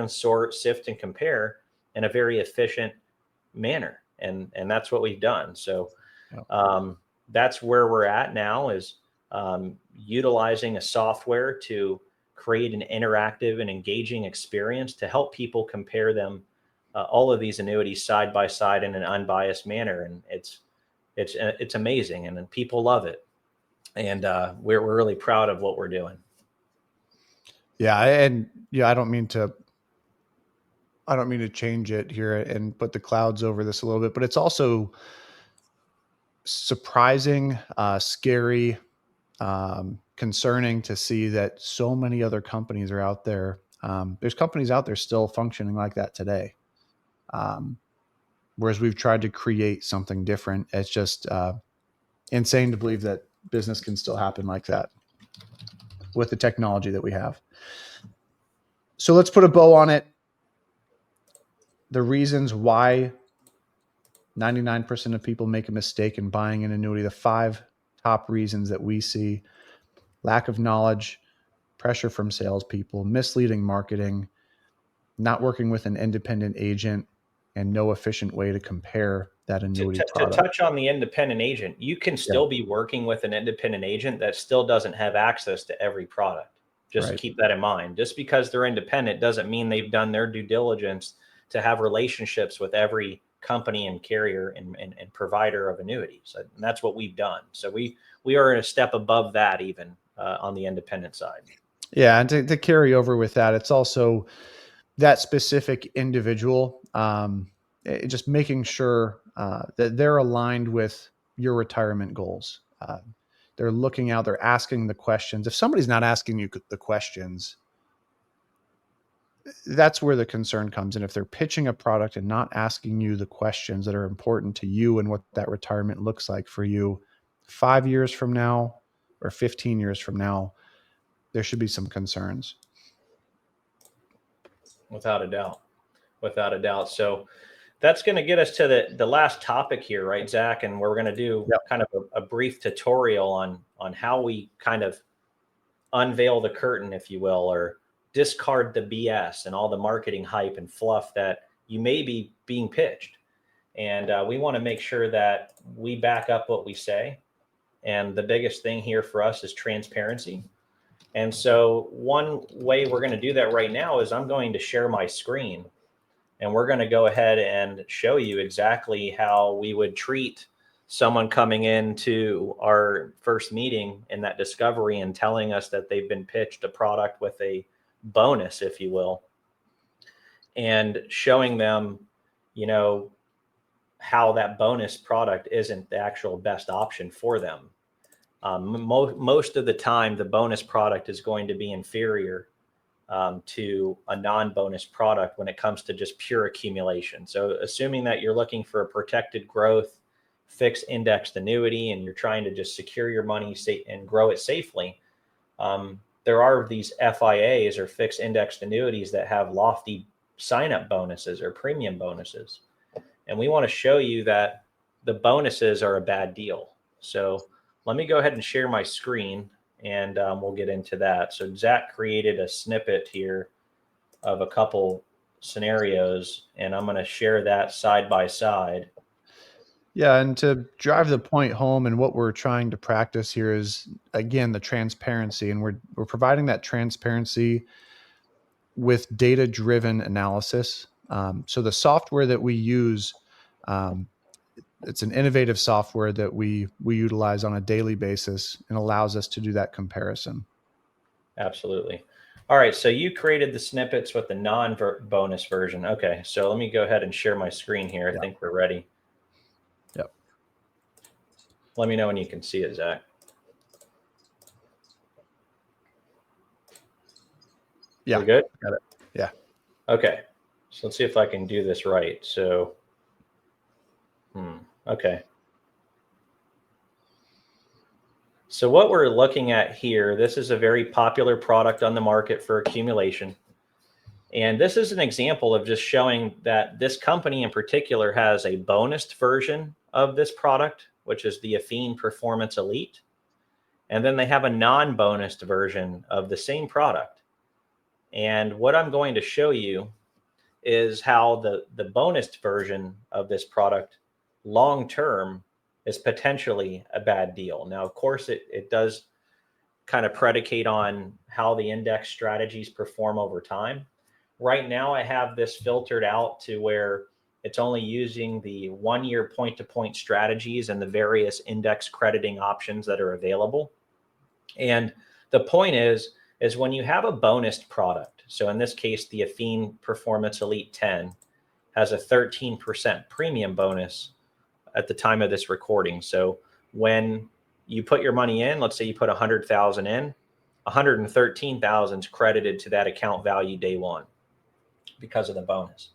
and sort, sift and compare in a very efficient manner. And that's what we've done. So that's where we're at now, is utilizing a software to create an interactive and engaging experience to help people compare them, all of these annuities side by side in an unbiased manner. And it's amazing, and people love it. And we're really proud of what we're doing. Yeah. And I don't mean to change it here and put the clouds over this a little bit, but it's also surprising, scary, concerning to see that so many other companies are out there. There's companies out there still functioning like that today. Whereas we've tried to create something different. It's just insane to believe that business can still happen like that with the technology that we have. So let's put a bow on it. The reasons why 99% of people make a mistake in buying an annuity, the 5 top reasons that we see: lack of knowledge, pressure from salespeople, misleading marketing, not working with an independent agent, and no efficient way to compare that annuity product. To touch on the independent agent, you can still be working with an independent agent that still doesn't have access to every product. Just keep that in mind. Just because they're independent doesn't mean they've done their due diligence to have relationships with every company and carrier and provider of annuities. And that's what we've done. So we are a step above that, even on the independent side. Yeah. And to carry over with that, it's also that specific individual, just making sure that they're aligned with your retirement goals. They're looking out, they're asking the questions. If somebody's not asking you the questions, that's where the concern comes in. If they're pitching a product and not asking you the questions that are important to you and what that retirement looks like for you 5 years from now or 15 years from now, there should be some concerns. Without a doubt. Without a doubt. So that's going to get us to the last topic here, right, Zach? And we're going to do kind of a brief tutorial on how we kind of unveil the curtain, if you will, or discard the BS and all the marketing hype and fluff that you may be being pitched. And we want to make sure that we back up what we say. And the biggest thing here for us is transparency. And so one way we're going to do that right now is I'm going to share my screen, and we're going to go ahead and show you exactly how we would treat someone coming into our first meeting in that discovery and telling us that they've been pitched a product with a bonus, if you will, and showing them, how that bonus product isn't the actual best option for them. Most of the time, the bonus product is going to be inferior to a non-bonus product when it comes to just pure accumulation. So assuming that you're looking for a protected growth, fixed indexed annuity, and you're trying to just secure your money and grow it safely, there are these FIAs or fixed indexed annuities that have lofty sign-up bonuses or premium bonuses. And we want to show you that the bonuses are a bad deal. So let me go ahead and share my screen, and we'll get into that. So Zach created a snippet here of a couple scenarios, and I'm going to share that side by side. Yeah, and to drive the point home, and what we're trying to practice here is, again, the transparency, and we're providing that transparency with data-driven analysis. So the software that we use, it's an innovative software that we utilize on a daily basis and allows us to do that comparison. Absolutely. All right, so you created the snippets with the non-bonus version. Okay, so let me go ahead and share my screen here. I think we're ready. Yep. Let me know when you can see it, Zach. Yeah. We good? Got it. Yeah. Okay. So let's see if I can do this right. So, okay. So what we're looking at here, this is a very popular product on the market for accumulation. And this is an example of just showing that this company in particular has a bonused version of this product, which is the Athene Performance Elite. And then they have a non-bonused version of the same product. And what I'm going to show you is how the bonus version of this product long term is potentially a bad deal. Now, of course, it does kind of predicate on how the index strategies perform over time. Right now, I have this filtered out to where it's only using the 1 year point-to-point strategies and the various index crediting options that are available. And the point is when you have a bonused product, so in this case, the Athene Performance Elite 10 has a 13% premium bonus at the time of this recording. So when you put your money in, let's say you put 100,000 in, 113,000 is credited to that account value day one because of the bonus.